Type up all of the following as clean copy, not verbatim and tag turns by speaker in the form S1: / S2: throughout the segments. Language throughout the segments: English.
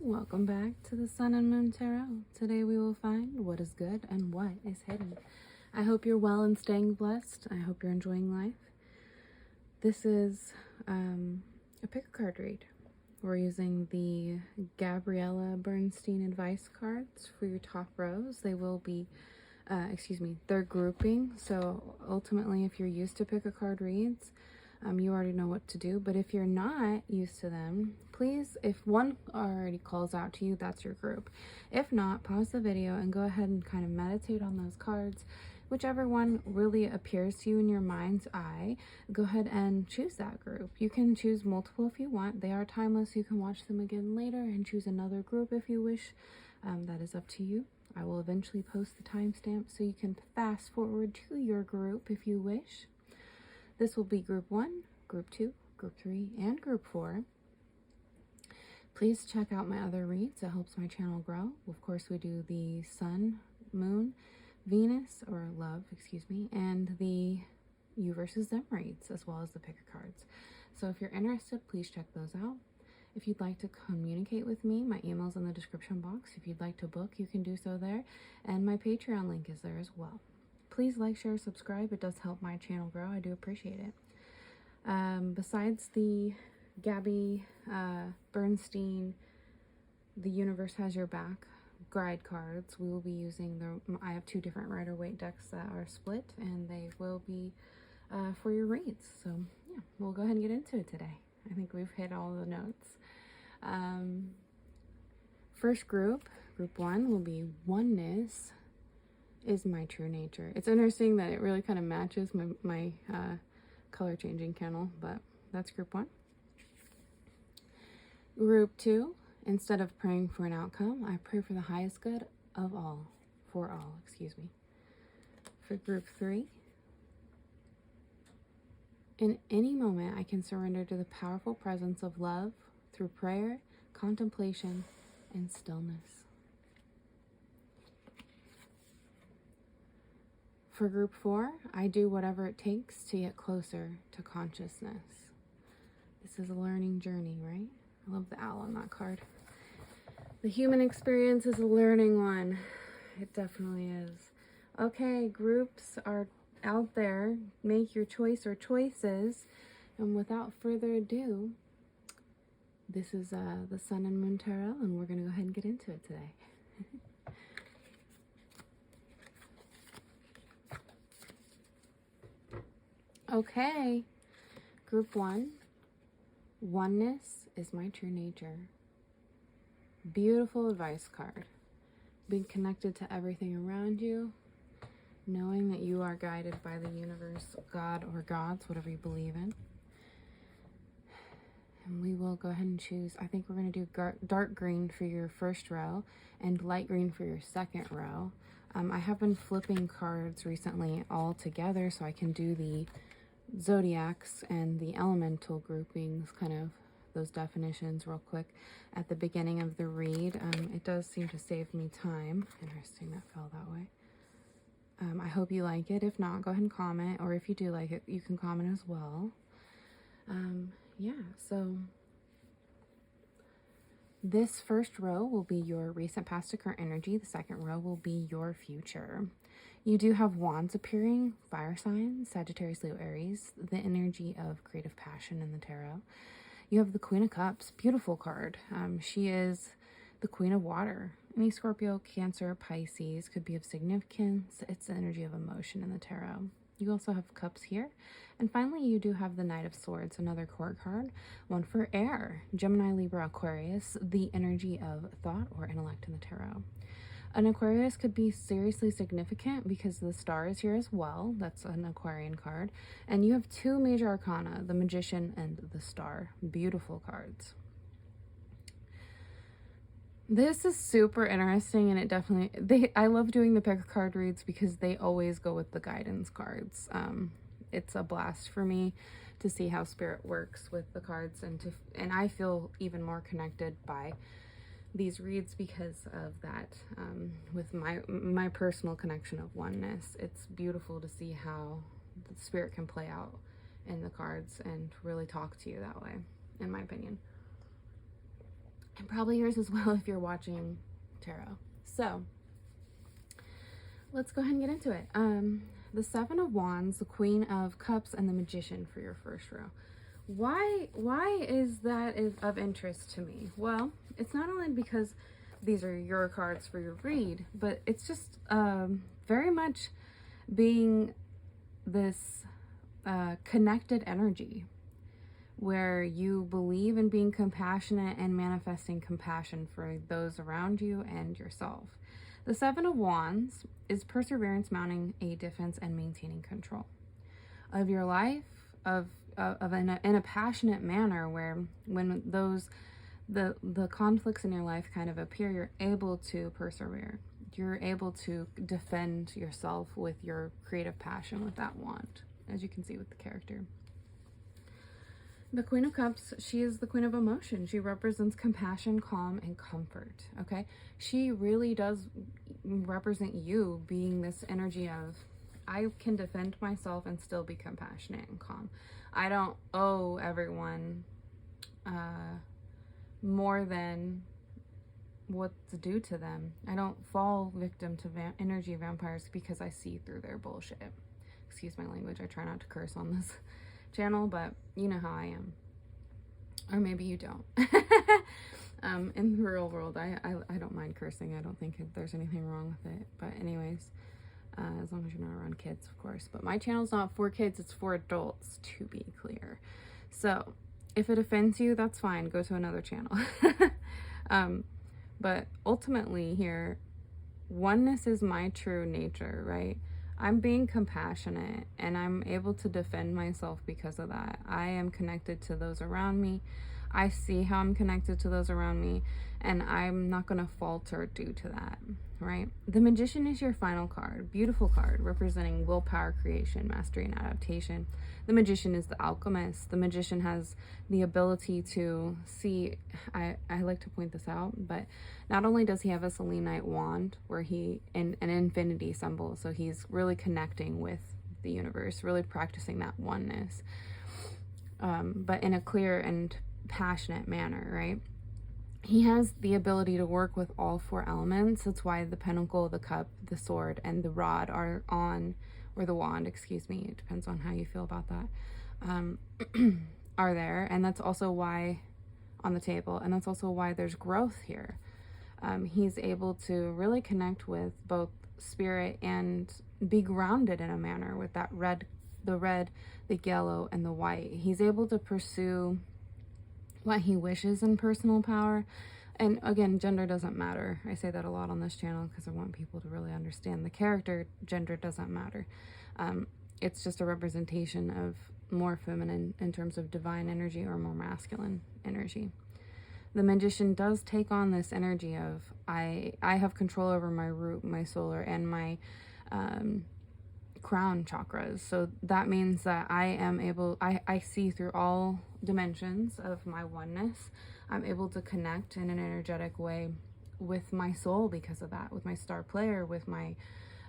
S1: Welcome back to the Sun and Moon Tarot. Today we will find what is good and what is hidden. I hope you're well and staying blessed. I hope you're enjoying life. This is a pick a card read. We're using the Gabriella Bernstein advice cards for your top rows. They will be, they're grouping. So ultimately, if you're used to pick a card reads, you already know what to do. But if you're not used to them, please, if one already calls out to you, that's your group. If not, pause the video and go ahead and kind of meditate on those cards. Whichever one really appears to you in your mind's eye, go ahead and choose that group. You can choose multiple if you want. They are timeless. You can watch them again later and choose another group if you wish. That is up to you. I will eventually post the timestamp so you can fast forward to your group if you wish. This will be group 1, group 2, group 3, and group 4. Please check out my other reads. It helps my channel grow. Of course, we do the Sun, Moon, Venus, or Love, and the You versus Them reads, as well as the picker cards. So if you're interested, please check those out. If you'd like to communicate with me, my email's in the description box. If you'd like to book, you can do so there. And my Patreon link is there as well. Please like, share, subscribe. It does help my channel grow. I do appreciate it. Besides the Gabby Bernstein, The Universe Has Your Back guide cards, we will be using I have 2 different Rider-Waite decks that are split, and they will be for your reads. So yeah, we'll go ahead and get into it today. I think we've hit all the notes. First group 1 will be Oneness is My True Nature. It's interesting that it really kind of matches my color changing candle, but that's group 1. Group 2, instead of praying for an outcome, I pray for the highest good of all, for group 3, in any moment I can surrender to the powerful presence of love through prayer, contemplation, and stillness. For group 4, I do whatever it takes to get closer to consciousness. This is a learning journey, right? I love the owl on that card. The human experience is a learning one. It definitely is. Okay, groups are out there. Make your choice or choices. And without further ado, this is the Sun and Moon Tarot, and we're going to go ahead and get into it today. Okay, group 1, Oneness is My True Nature. Beautiful advice card. Being connected to everything around you, knowing that you are guided by the universe, God or gods, whatever you believe in. And we will go ahead and choose, I think we're going to do dark green for your first row and light green for your second row. I have been flipping cards recently all together so I can do the zodiacs and the elemental groupings, kind of those definitions real quick at the beginning of the read. It does seem to save me time. Interesting that fell that way. I hope you like it. If not, go ahead and comment, or if you do like it, you can comment as well. Yeah, so this first row will be your recent, past, or current energy. The second row will be your future. You do have wands appearing, fire signs, Sagittarius, Leo, Aries, the energy of creative passion in the tarot. You have the Queen of Cups, beautiful card. She is the Queen of Water. Any Scorpio, Cancer, Pisces could be of significance. It's the energy of emotion in the tarot. You also have cups here. And finally, you do have the Knight of Swords, another court card, one for air, Gemini, Libra, Aquarius, the energy of thought or intellect in the tarot. An Aquarius could be seriously significant because the star is here as well. That's an Aquarian card. And you have 2 major arcana, the Magician and the Star. Beautiful cards. This is super interesting, and it definitely, I love doing the pick a card reads because they always go with the guidance cards. It's a blast for me to see how spirit works with the cards, and I feel even more connected by these reads because of that. With my personal connection of oneness, it's beautiful to see how the spirit can play out in the cards and really talk to you that way, in my opinion. and probably yours as well if you're watching tarot. So let's go ahead and get into it. The Seven of Wands, the Queen of Cups, and the Magician for your first row. Why is that of interest to me? Well, it's not only because these are your cards for your read, but it's just very much being this connected energy where you believe in being compassionate and manifesting compassion for those around you and yourself. The Seven of Wands is perseverance, mounting a defense, and maintaining control of your life, in a passionate manner, where when the conflicts in your life kind of appear, you're able to persevere. You're able to defend yourself with your creative passion with that wand, as you can see with the character. The Queen of Cups, she is the queen of emotion. She represents compassion, calm, and comfort, okay? She really does represent you being this energy of, I can defend myself and still be compassionate and calm. I don't owe everyone more than what's due to them. I don't fall victim to energy vampires because I see through their bullshit. Excuse my language. I try not to curse on this channel, but you know how I am, or maybe you don't. In the real world, I don't mind cursing. I don't think there's anything wrong with it, but anyways, as long as you're not around kids, of course. But my channel's not for kids, it's for adults, to be clear. So if it offends you, that's fine, go to another channel. But ultimately here, oneness is my true nature, right? I'm being compassionate and I'm able to defend myself because of that. I am connected to those around me. I see how I'm connected to those around me, and I'm not going to falter due to that, right? The Magician is your final card. Beautiful card representing willpower, creation, mastery, and adaptation. The Magician is the alchemist. The Magician has the ability to see, I like to point this out, but not only does he have a selenite wand where he, in an infinity symbol, so he's really connecting with the universe, really practicing that oneness, but in a clear and passionate manner, right? He has the ability to work with all four elements. That's why the pentacle, the cup, the sword, and the rod are on, or the wand, excuse me, it depends on how you feel about that, are there. And that's also why, on the table, and that's also why there's growth here. He's able to really connect with both spirit and be grounded in a manner with that red, the yellow, and the white. He's able to pursue what he wishes in personal power. And again, gender doesn't matter. I say that a lot on this channel because I want people to really understand the character. Gender doesn't matter. It's just a representation of more feminine in terms of divine energy or more masculine energy. The Magician does take on this energy of, I have control over my root, my solar, and my crown chakras. So that means that I am able, I see through all dimensions of my oneness. I'm able to connect in an energetic way with my soul because of that, with my star player, with my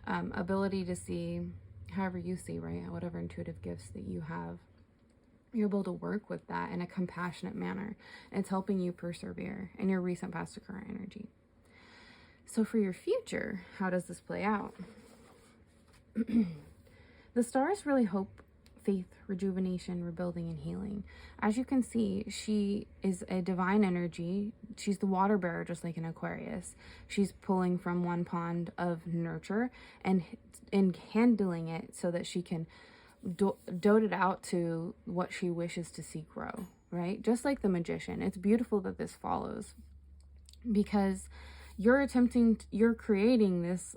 S1: ability to see however you see, right? Whatever intuitive gifts that you have, you're able to work with that in a compassionate manner. It's helping you persevere in your recent, past, or current energy. So for your future, how does this play out? The stars really hope, faith, rejuvenation, rebuilding, and healing. As you can see, she is a divine energy. She's the water bearer, just like an Aquarius. She's pulling from one pond of nurture and handling it so that she can dote it out to what she wishes to see grow, right? Just like the Magician. It's beautiful that this follows, because you're creating this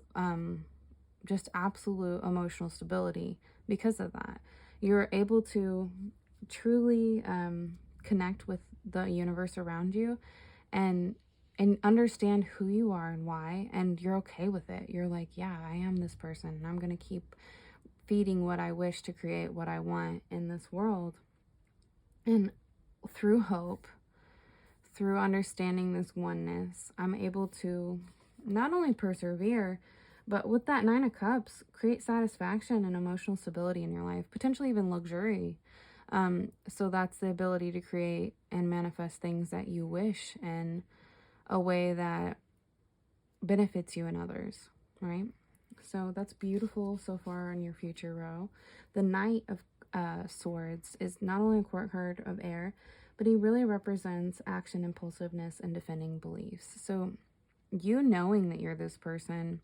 S1: just absolute emotional stability because of that. You're able to truly connect with the universe around you and understand who you are and why, and you're okay with it. You're like, yeah, I am this person, and I'm going to keep feeding what I wish to create what I want in this world. And through hope, through understanding this oneness, I'm able to not only persevere, but with that Nine of Cups, create satisfaction and emotional stability in your life, potentially even luxury. So that's the ability to create and manifest things that you wish, and a way that benefits you and others, right? So that's beautiful so far in your future row. The Knight of Swords is not only a court card of air, but he really represents action, impulsiveness, and defending beliefs. So you knowing that you're this person,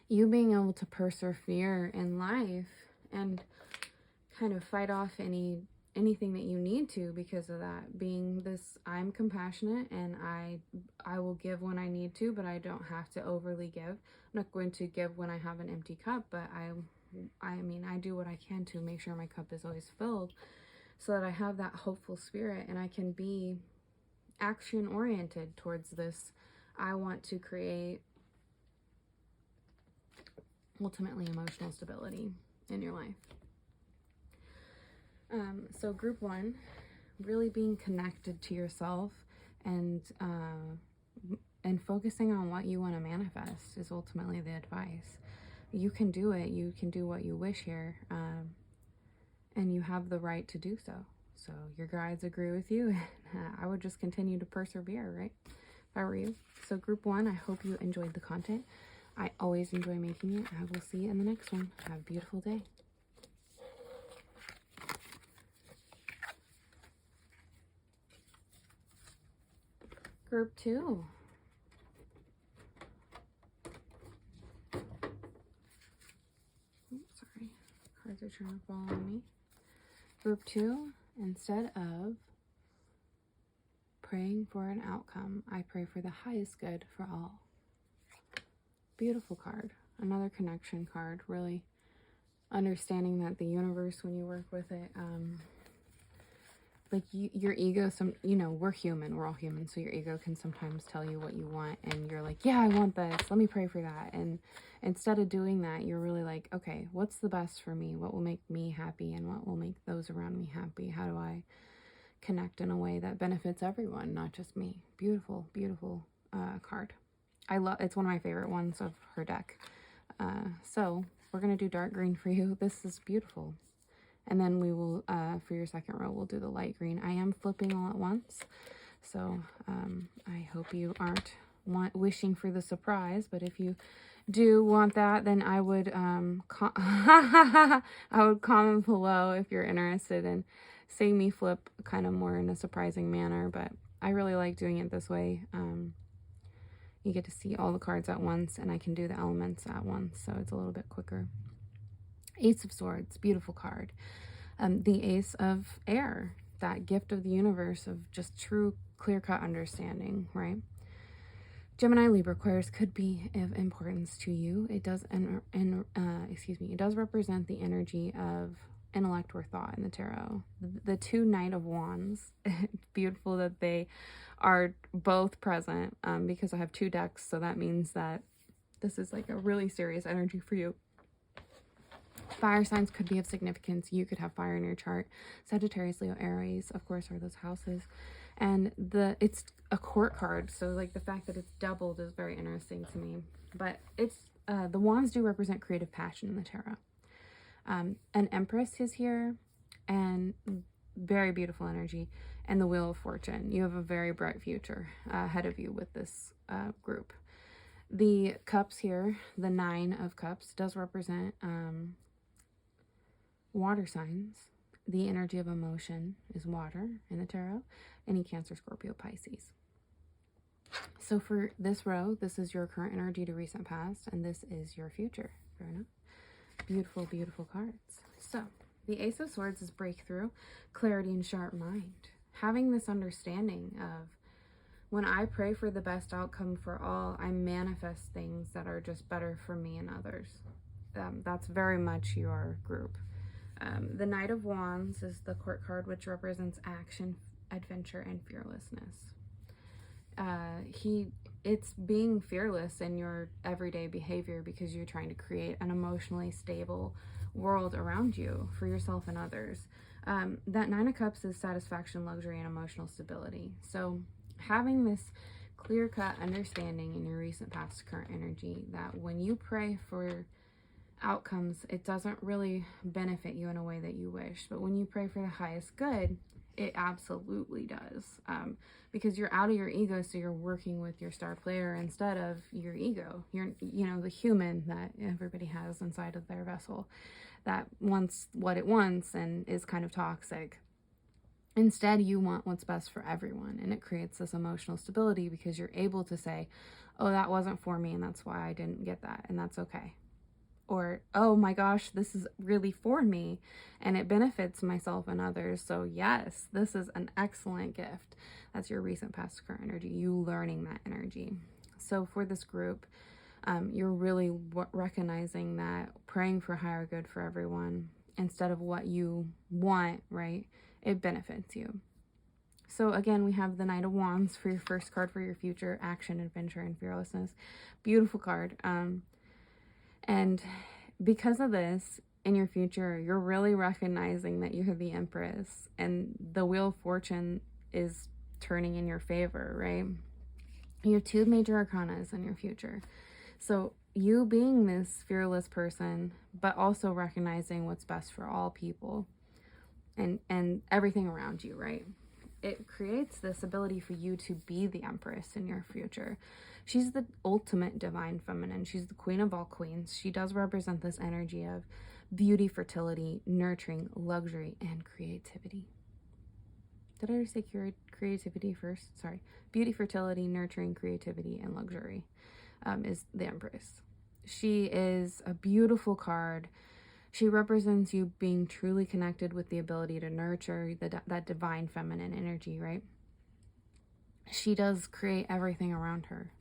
S1: you being able to persevere in life and kind of fight off anything that you need to because of that. Being this, I'm compassionate and I will give when I need to, but I don't have to overly give. I'm not going to give when I have an empty cup, but I mean, I do what I can to make sure my cup is always filled so that I have that hopeful spirit and I can be action oriented towards this. I want to create ultimately emotional stability in your life. So group 1, really being connected to yourself and focusing on what you want to manifest is ultimately the advice. You can do it. You can do what you wish here, and you have the right to do so. So your guides agree with you. I would just continue to persevere, right? If I were you. So group 1, I hope you enjoyed the content. I always enjoy making it. I will see you in the next one. Have a beautiful day. Group 2. Oops, sorry. Cards are trying to fall on me. Group 2, instead of praying for an outcome, I pray for the highest good for all. Beautiful card. Another connection card. Really understanding that the universe, when you work with it, like your ego, we're human, we're all human, so your ego can sometimes tell you what you want and you're like, yeah, I want this, let me pray for that. And instead of doing that, you're really like, okay, what's the best for me? What will make me happy and what will make those around me happy? How do I connect in a way that benefits everyone, not just me? Beautiful, beautiful card. It's one of my favorite ones of her deck. So we're gonna do dark green for you. This is beautiful. And then we will, for your second row, we'll do the light green. I am flipping all at once, so I hope you aren't wishing for the surprise. But if you do want that, then I would I would comment below if you're interested in seeing me flip kind of more in a surprising manner. But I really like doing it this way. You get to see all the cards at once, and I can do the elements at once, so it's a little bit quicker. Ace of Swords, beautiful card. The Ace of Air, that gift of the universe of just true clear-cut understanding, right? Gemini, Libra, Aquarius could be of importance to you. It does, it does represent the energy of intellect or thought in the tarot. The 2 Knight of Wands, it's beautiful that they are both present because I have 2 decks, so that means that this is like a really serious energy for you. Fire signs could be of significance. You could have fire in your chart. Sagittarius, Leo, Aries, of course, are those houses. And it's a court card, so like the fact that it's doubled is very interesting to me. But it's the wands do represent creative passion in the tarot. An Empress is here, and very beautiful energy. And the Wheel of Fortune. You have a very bright future ahead of you with this group. The cups here, the 9 of Cups, does represent water signs. The energy of emotion is water in the tarot. Any Cancer, Scorpio, Pisces. So for this row, this is your current energy to recent past, and this is your future. Fair enough. Beautiful, beautiful cards. So the Ace of Swords is breakthrough, clarity, and sharp mind. Having this understanding of when I pray for the best outcome for all, I manifest things that are just better for me and others. That's very much your group. The Knight of Wands is the court card, which represents action, adventure, and fearlessness. It's being fearless in your everyday behavior because you're trying to create an emotionally stable world around you for yourself and others. That 9 of Cups is satisfaction, luxury, and emotional stability. So having this clear-cut understanding in your recent past current energy that when you pray for outcomes, it doesn't really benefit you in a way that you wish. But when you pray for the highest good, It absolutely does. Because you're out of your ego, so you're working with your star player instead of your ego. You're, you know, the human that everybody has inside of their vessel that wants what it wants and is kind of toxic. Instead, you want what's best for everyone, and it creates this emotional stability because you're able to say, oh, that wasn't for me, and that's why I didn't get that, and that's okay. Or, oh my gosh, this is really for me, and it benefits myself and others, so yes, this is an excellent gift. That's your recent past current energy, you learning that energy. So for this group, you're really recognizing that praying for higher good for everyone instead of what you want, right? It benefits you. So again, we have the Knight of Wands for your first card for your future: action, adventure, and fearlessness. Beautiful card. And because of this, in your future, you're really recognizing that you're the Empress and the Wheel of Fortune is turning in your favor, right? You have 2 major arcanas in your future. So you being this fearless person, but also recognizing what's best for all people and everything around you, right? It creates this ability for you to be the Empress in your future. She's the ultimate divine feminine. She's the queen of all queens. She does represent this energy of beauty, fertility, nurturing, luxury, and creativity. Did I say creativity first? Sorry. Beauty, fertility, nurturing, creativity, and luxury is the Empress. She is a beautiful card. She represents you being truly connected with the ability to nurture that divine feminine energy, right? She does create everything around her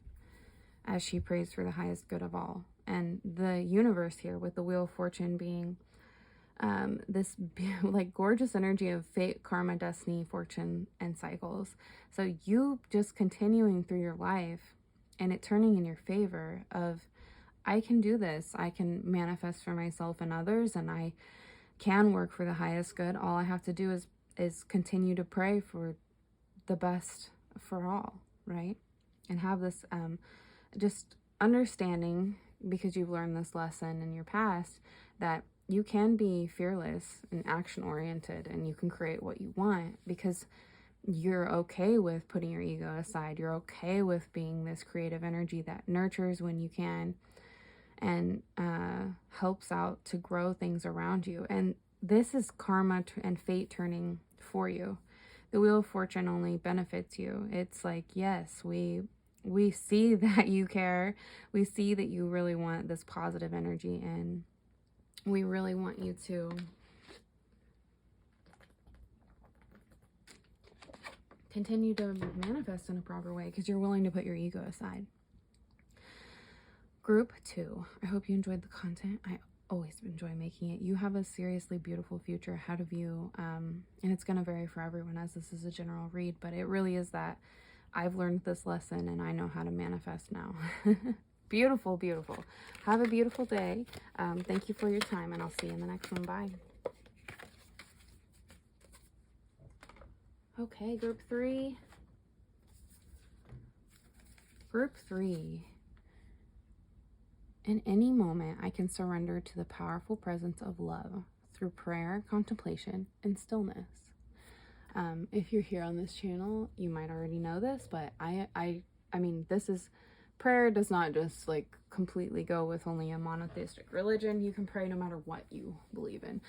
S1: as she prays for the highest good of all. And the universe here, with the Wheel of Fortune being this like gorgeous energy of fate, karma, destiny, fortune, and cycles. So you just continuing through your life and it turning in your favor of, I can do this. I can manifest for myself and others, and I can work for the highest good. All I have to do is continue to pray for the best for all, right? And have this just understanding, because you've learned this lesson in your past, that you can be fearless and action-oriented, and you can create what you want because you're okay with putting your ego aside. You're okay with being this creative energy that nurtures when you can and helps out to grow things around you. And this is karma and fate turning for you. The Wheel of Fortune only benefits you. It's like, yes, we see that you care. We see that you really want this positive energy, and we really want you to continue to manifest in a proper way because you're willing to put your ego aside. Group 2, I hope you enjoyed the content. I always enjoy making it. You have a seriously beautiful future ahead of you, and it's going to vary for everyone as this is a general read, but it really is that I've learned this lesson and I know how to manifest now. Beautiful, beautiful. Have a beautiful day. Thank you for your time, and I'll see you in the next one. Bye. Okay, group 3. Group 3. In any moment, I can surrender to the powerful presence of love through prayer, contemplation, and stillness. If you're here on this channel, you might already know this, but I mean, this is, prayer does not just like completely go with only a monotheistic religion. You can pray no matter what you believe in.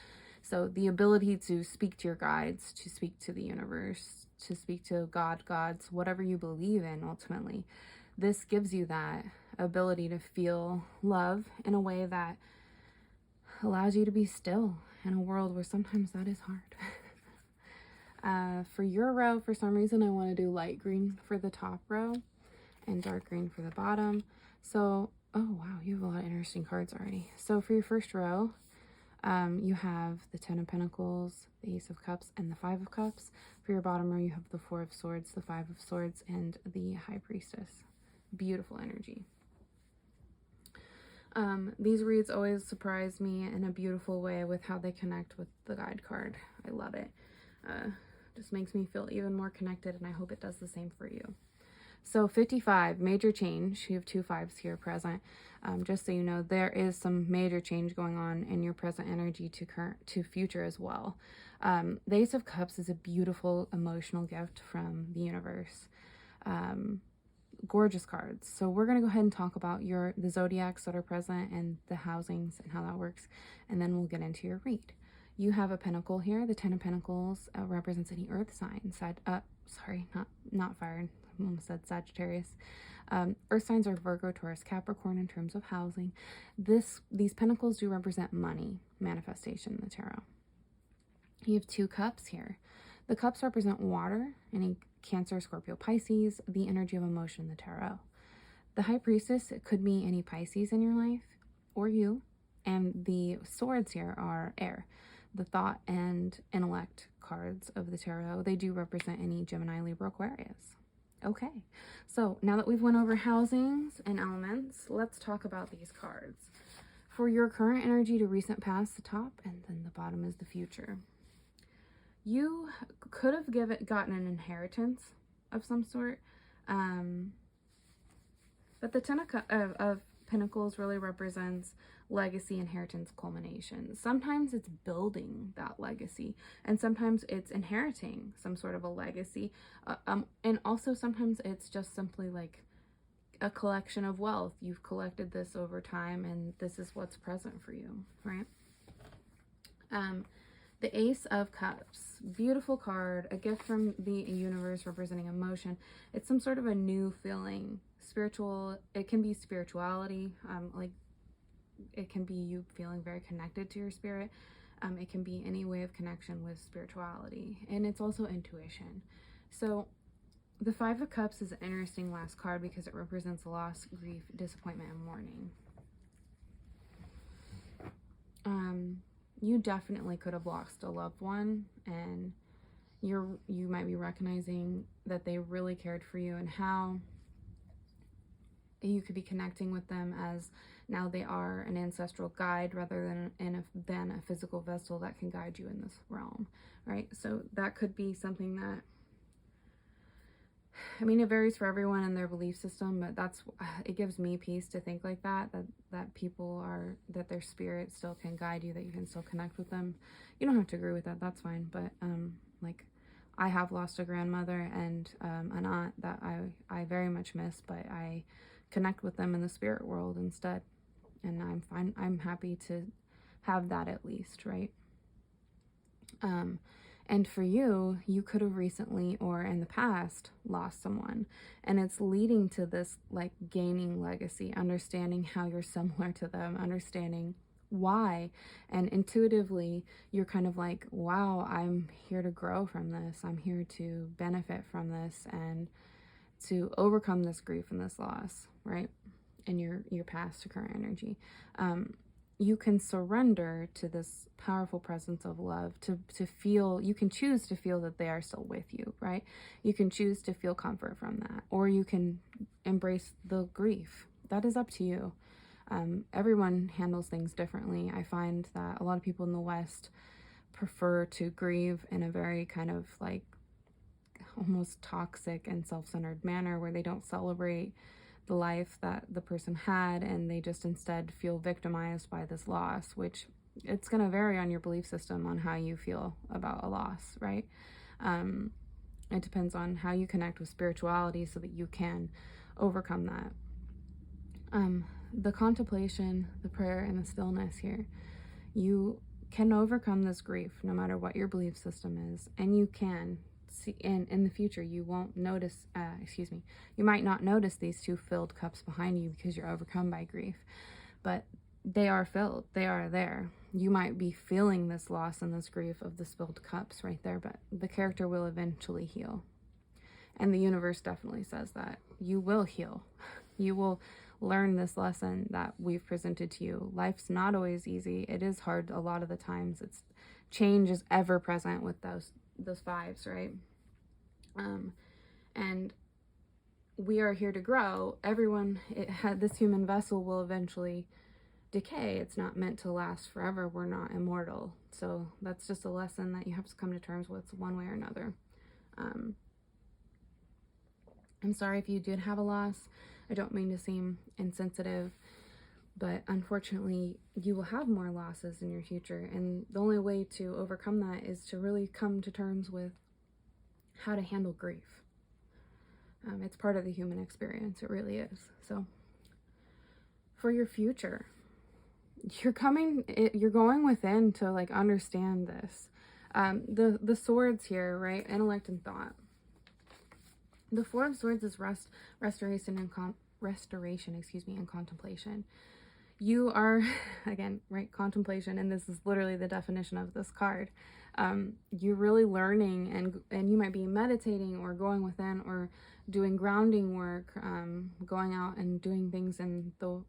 S1: So the ability to speak to your guides, to speak to the universe, to speak to God, gods, whatever you believe in ultimately, this gives you that ability to feel love in a way that allows you to be still in a world where sometimes that is hard. For your row, for some reason, I want to do light green for the top row and dark green for the bottom. So, oh wow, you have a lot of interesting cards already. So for your first row, you have the 10 of Pentacles, the Ace of Cups, and the 5 of Cups. For your bottom row, you have the 4 of Swords, the 5 of Swords, and the High Priestess. Beautiful energy. These reads always surprise me in a beautiful way with how they connect with the guide card. I love it. Just makes me feel even more connected, and I hope it does the same for you. So 55, major change. You have 2 5s here present. Just so you know, there is some major change going on in your present energy to current to future as well. The Ace of Cups is a beautiful emotional gift from the universe. Gorgeous cards. So we're going to go ahead and talk about the zodiacs that are present and the housings and how that works, and then we'll get into your read. You have a pentacle here. The 10 of Pentacles represents any earth sign. Not fire. I almost said Sagittarius. Earth signs are Virgo, Taurus, Capricorn in terms of housing. These pentacles do represent money manifestation in the tarot. You have 2 cups here. The cups represent water, any Cancer, Scorpio, Pisces, the energy of emotion in the tarot. The High Priestess, it could be any Pisces in your life or you. And the swords here are air, the thought and intellect cards of the tarot. They do represent any Gemini, Libra, Aquarius. Okay, so now that we've went over housings and elements, let's talk about these cards. For your current energy to recent past, the top, and then the bottom is the future. You could have gotten an inheritance of some sort, but the 10 of Pentacles really represents legacy, inheritance, culmination. Sometimes it's building that legacy, and sometimes it's inheriting some sort of a legacy, and also sometimes it's just simply like a collection of wealth. You've collected this over time, and this is what's present for you, right? The Ace of Cups, beautiful card, a gift from the universe representing emotion. It's some sort of a new feeling, spiritual. It can be spirituality, like it can be you feeling very connected to your spirit. It can be any way of connection with spirituality, and it's also intuition. So the 5 of Cups is an interesting last card because it represents loss, grief, disappointment, and mourning. You definitely could have lost a loved one, and you might be recognizing that they really cared for you, and how you could be connecting with them as now they are an ancestral guide rather than a physical vessel that can guide you in this realm, right? So that could be something that, I mean, it varies for everyone and their belief system, but it gives me peace to think like that their spirit still can guide you, that you can still connect with them. You don't have to agree with that, that's fine. But like, I have lost a grandmother and an aunt that I very much miss, but I connect with them in the spirit world instead, and I'm fine. I'm happy to have that at least, right? And for you, you could have recently or in the past lost someone, and it's leading to this like gaining legacy, understanding how you're similar to them, understanding why, and intuitively you're kind of like, wow, I'm here to grow from this, I'm here to benefit from this, and to overcome this grief and this loss, right? In your past to current energy. You can surrender to this powerful presence of love, to feel, you can choose to feel that they are still with you, right? You can choose to feel comfort from that, or you can embrace the grief. That is up to you. Everyone handles things differently. I find that a lot of people in the West prefer to grieve in a very kind of like almost toxic and self-centered manner, where they don't celebrate the life that the person had, and they just instead feel victimized by this loss, which it's going to vary on your belief system on how you feel about a loss, right? It depends on how you connect with spirituality so that you can overcome that. The contemplation, the prayer, and the stillness here, you can overcome this grief no matter what your belief system is, and you can see in the future. You won't notice, you might not notice these 2 filled cups behind you because you're overcome by grief, but they are filled, they are there. You might be feeling this loss and this grief of the spilled cups right there, but the character will eventually heal. And the universe definitely says that you will heal. You will learn this lesson that we've presented to you. Life's not always easy. It is hard a lot of the times. Change is ever present with those 5s, right? And we are here to grow. Everyone, this human vessel will eventually decay. It's not meant to last forever. We're not immortal. So that's just a lesson that you have to come to terms with one way or another. I'm sorry if you did have a loss. I don't mean to seem insensitive, but unfortunately, you will have more losses in your future. And the only way to overcome that is to really come to terms with how to handle grief. It's part of the human experience. It really is. So for your future, you're going within to like understand this. The swords here, right? Intellect and thought. The Four of Swords is restoration and contemplation. You are, again, right, contemplation, and this is literally the definition of this card. You're really learning, and you might be meditating or going within or doing grounding work, going out and doing things in the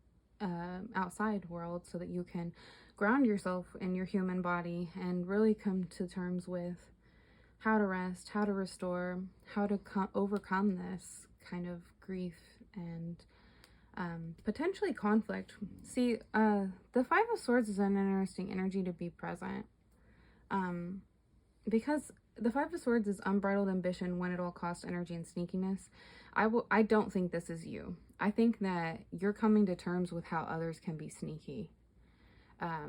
S1: outside world so that you can ground yourself in your human body and really come to terms with how to rest, how to restore, how to overcome this kind of grief and potentially conflict. See, the Five of Swords is an interesting energy to be present, because the Five of Swords is unbridled ambition, when at all costs, energy, and sneakiness. I don't think this is you. I think that you're coming to terms with how others can be sneaky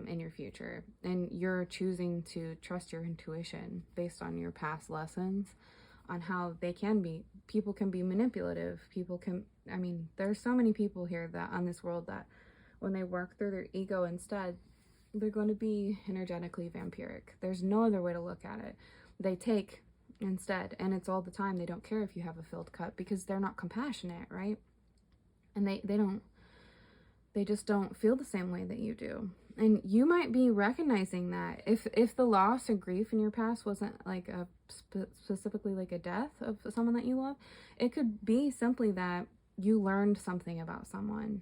S1: in your future, and you're choosing to trust your intuition based on your past lessons on how people can be manipulative. There's so many people here that on this world that when they work through their ego instead, they're going to be energetically vampiric. There's no other way to look at it. They take instead, and it's all the time. They don't care if you have a filled cup because they're not compassionate, right? And they just don't feel the same way that you do. And you might be recognizing that if the loss or grief in your past wasn't like specifically like a death of someone that you love, it could be simply that you learned something about someone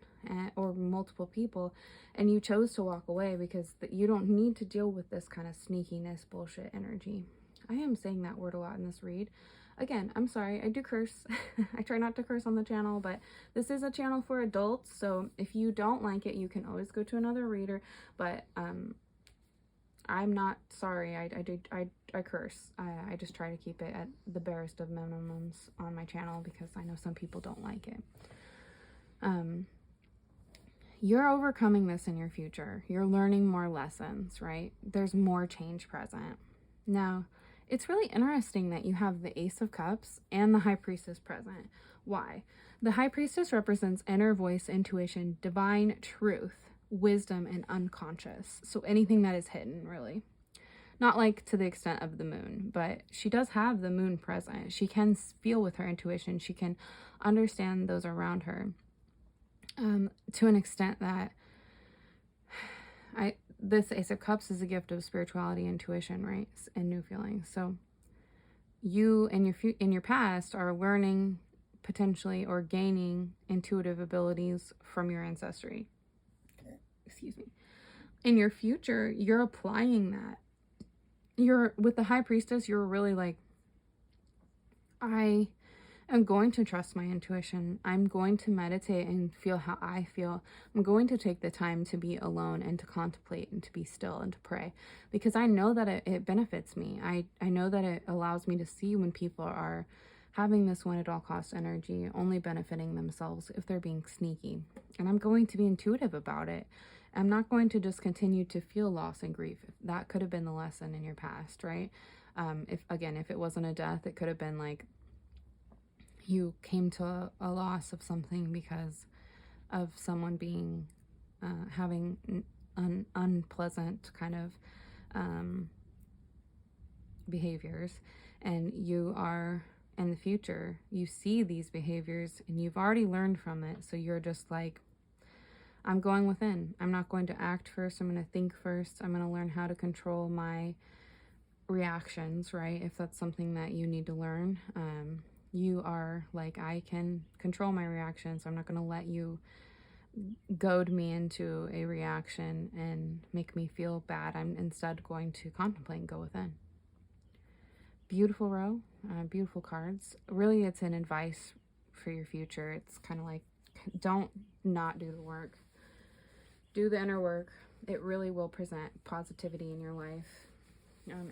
S1: or multiple people, and you chose to walk away because you don't need to deal with this kind of sneakiness bullshit energy. I am saying that word a lot in this read. Again, I'm sorry, I do curse. I try not to curse on the channel, but this is a channel for adults, so if you don't like it, you can always go to another reader, but I'm not sorry. I curse. I just try to keep it at the barest of minimums on my channel because I know some people don't like it. You're overcoming this in your future. You're learning more lessons, right? There's more change present. Now, it's really interesting that you have the Ace of Cups and the High Priestess present. Why? The High Priestess represents inner voice, intuition, divine truth, wisdom, and unconscious. So anything that is hidden, really. Not like to the extent of the moon, but she does have the moon present. She can feel with her intuition. She can understand those around her to an extent that this Ace of Cups is a gift of spirituality, intuition, right? And new feelings. So you in your past are learning potentially or gaining intuitive abilities from your ancestry. Excuse me. In your future, you're applying that. With the High Priestess, you're really like, I am going to trust my intuition. I'm going to meditate and feel how I feel. I'm going to take the time to be alone and to contemplate and to be still and to pray because I know that it benefits me. I know that it allows me to see when people are having this one at all costs energy, only benefiting themselves if they're being sneaky. And I'm going to be intuitive about it. I'm not going to just continue to feel loss and grief. That could have been the lesson in your past, right? If it wasn't a death, it could have been like you came to a loss of something because of someone being having unpleasant kind of behaviors, and you are in the future, you see these behaviors and you've already learned from it, so you're just like, I'm going within. I'm not going to act first. I'm going to think first. I'm going to learn how to control my reactions, right? If that's something that you need to learn. You are like, I can control my reactions. I'm not going to let you goad me into a reaction and make me feel bad. I'm instead going to contemplate and go within. Beautiful row, beautiful cards. Really, it's an advice for your future. It's kind of like, don't not do the work. Do the inner work. It really will present positivity in your life.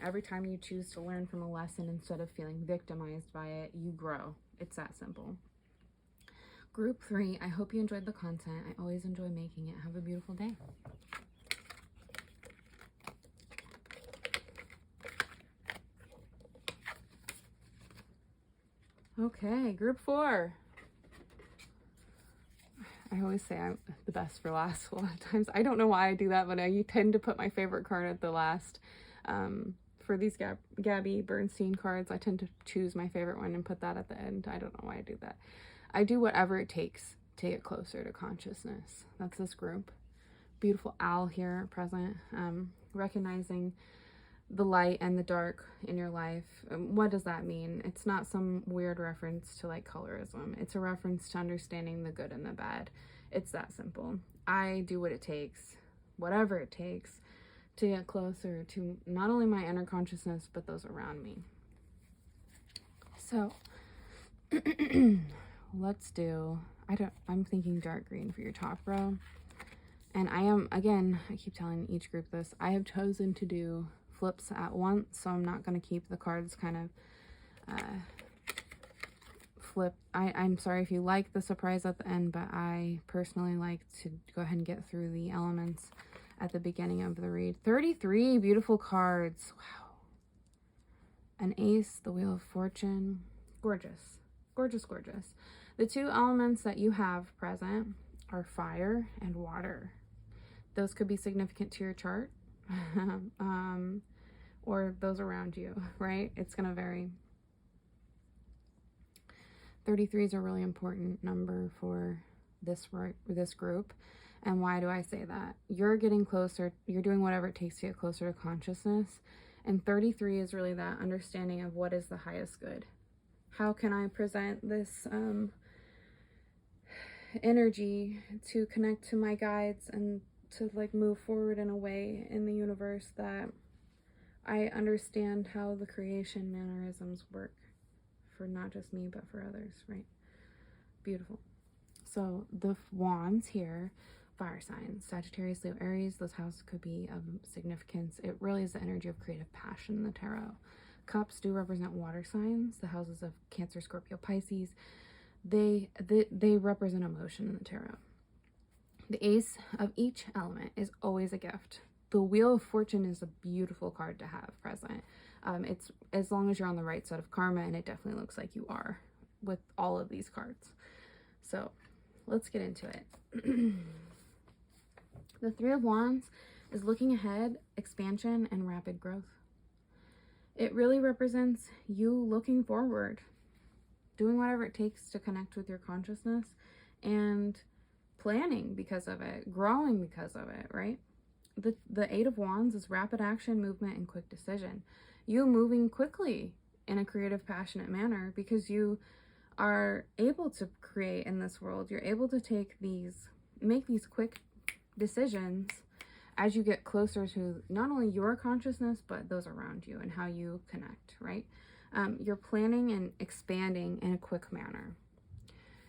S1: Every time you choose to learn from a lesson instead of feeling victimized by it, you grow. It's that simple. Group 3, I hope you enjoyed the content. I always enjoy making it. Have a beautiful day. Okay, group 4. I always say I'm the best for last a lot of times. I don't know why I do that, but I tend to put my favorite card at the last. For these Gabby Bernstein cards, I tend to choose my favorite one and put that at the end. I don't know why I do that. I do whatever it takes to get closer to consciousness. That's this group. Beautiful owl here present, recognizing the light and the dark in your life. What does that mean? It's not some weird reference to like colorism. It's a reference to understanding the good and the bad. It's that simple. I do what it takes, whatever it takes, to get closer to not only my inner consciousness, but those around me. So let's do, I'm thinking dark green for your top row. And I keep telling each group this, I have chosen to do flips at once, so I'm not going to keep the cards kind of flip. I'm sorry if you like the surprise at the end, but I personally like to go ahead and get through the elements at the beginning of the read. 33 beautiful cards. Wow. An ace, the wheel of fortune. Gorgeous. Gorgeous, gorgeous. The two elements that you have present are fire and water. Those could be significant to your chart. Or those around you, right? It's going to vary. 33 is a really important number for this group. And why do I say that? You're getting closer. You're doing whatever it takes to get closer to consciousness. And 33 is really that understanding of what is the highest good. How can I present this energy to connect to my guides and to like move forward in a way in the universe that I understand how the creation mannerisms work for not just me, but for others, right? Beautiful. So the wands here, fire signs, Sagittarius, Leo, Aries, those houses could be of significance. It really is the energy of creative passion in the tarot. Cups do represent water signs, the houses of Cancer, Scorpio, Pisces. They represent emotion in the tarot. The ace of each element is always a gift. The Wheel of Fortune is a beautiful card to have present. It's as long as you're on the right side of karma, and it definitely looks like you are with all of these cards. So let's get into it. The Three of Wands is looking ahead, expansion, and rapid growth. It really represents you looking forward, doing whatever it takes to connect with your consciousness, and planning because of it, growing because of it, right? The Eight of Wands is rapid action, movement, and quick decision. You moving quickly in a creative, passionate manner because you are able to create in this world. You're able to make these quick decisions as you get closer to not only your consciousness, but those around you and how you connect, right? You're planning and expanding in a quick manner.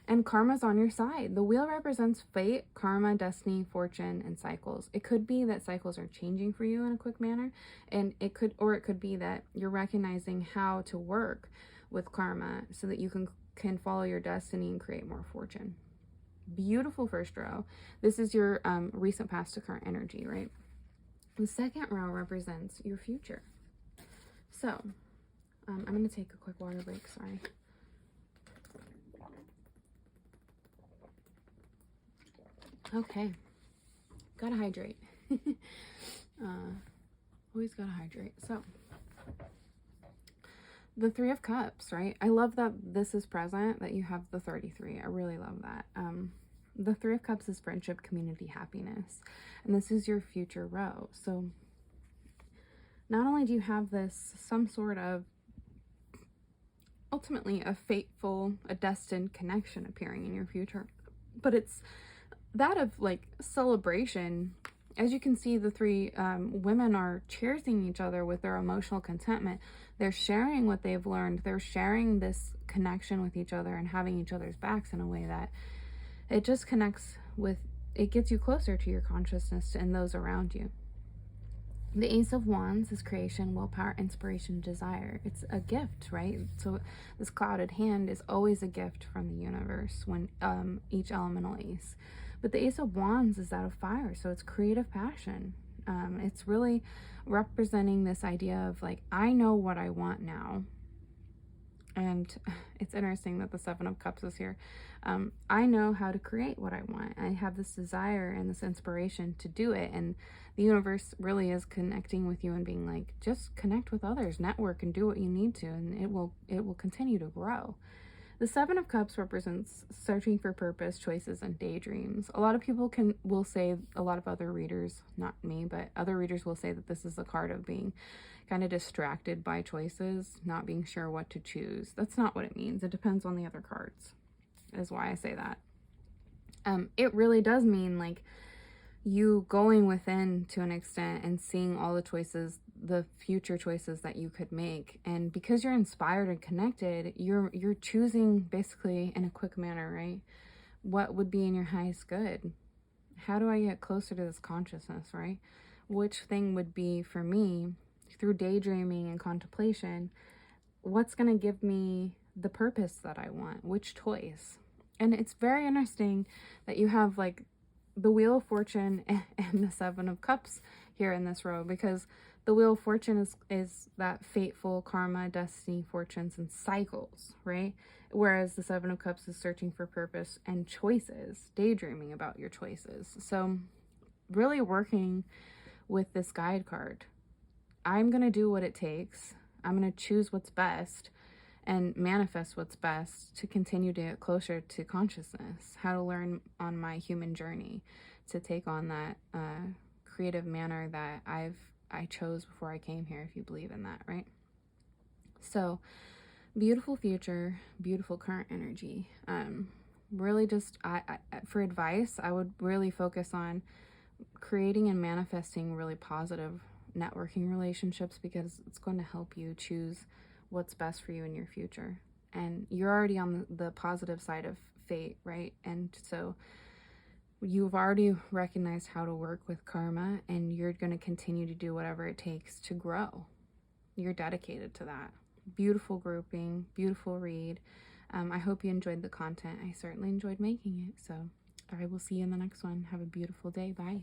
S1: And karma's on your side. The wheel represents fate, karma, destiny, fortune, and cycles. It could be that cycles are changing for you in a quick manner, and it could be that you're recognizing how to work with karma so that you can follow your destiny and create more fortune. Beautiful first row. This is your recent past to current energy, right? The second row represents your future. So, I'm going to take a quick water break, sorry. Okay, gotta hydrate. Always gotta hydrate. So, the Three of Cups, right? I love that this is present, that you have the 33. I really love that. The Three of Cups is friendship, community, happiness. And this is your future row. So, not only do you have this, some sort of, ultimately a fateful, a destined connection appearing in your future, but it's that of like celebration. As you can see, the three women are cheersing each other with their emotional contentment. They're sharing what they've learned. They're sharing this connection with each other and having each other's backs in a way that it just connects with, it gets you closer to your consciousness and those around you. The Ace of Wands is creation, willpower, inspiration, desire. It's a gift, right? So this clouded hand is always a gift from the universe when each elemental ace. But the Ace of Wands is that of fire, so it's creative passion. It's really representing this idea of like, I know what I want now. And it's interesting that the Seven of Cups is here. I know how to create what I want. I have this desire and this inspiration to do it. And the universe really is connecting with you and being like, just connect with others, network, and do what you need to, and it will continue to grow. The Seven of Cups represents searching for purpose, choices, and daydreams. A lot of people will say, a lot of other readers, not me, but other readers will say that this is the card of being kind of distracted by choices, not being sure what to choose. That's not what it means. It depends on the other cards, is why I say that. It really does mean like you going within to an extent and seeing all the choices, the future choices that you could make. And because you're inspired and connected, you're choosing basically in a quick manner, right? What would be in your highest good? How do I get closer to this consciousness, right? Which thing would be for me through daydreaming and contemplation? What's going to give me the purpose that I want? Which choice? And it's very interesting that you have like the Wheel of Fortune and the Seven of Cups here in this row, because the Wheel of Fortune is that fateful karma, destiny, fortunes, and cycles, right? Whereas the Seven of Cups is searching for purpose and choices, daydreaming about your choices. So really working with this guide card. I'm going to do what it takes. I'm going to choose what's best and manifest what's best to continue to get closer to consciousness, how to learn on my human journey to take on that creative manner that I chose before I came here, if you believe in that, right? So beautiful future, beautiful current energy. Really just for advice, I would really focus on creating and manifesting really positive networking relationships, because it's going to help you choose what's best for you in your future. And you're already on the positive side of fate, right? And so you've already recognized how to work with karma, and you're going to continue to do whatever it takes to grow. You're dedicated to that. Beautiful grouping, beautiful read. I hope you enjoyed the content. I certainly enjoyed making it. So I will see you in the next one. Have a beautiful day. Bye.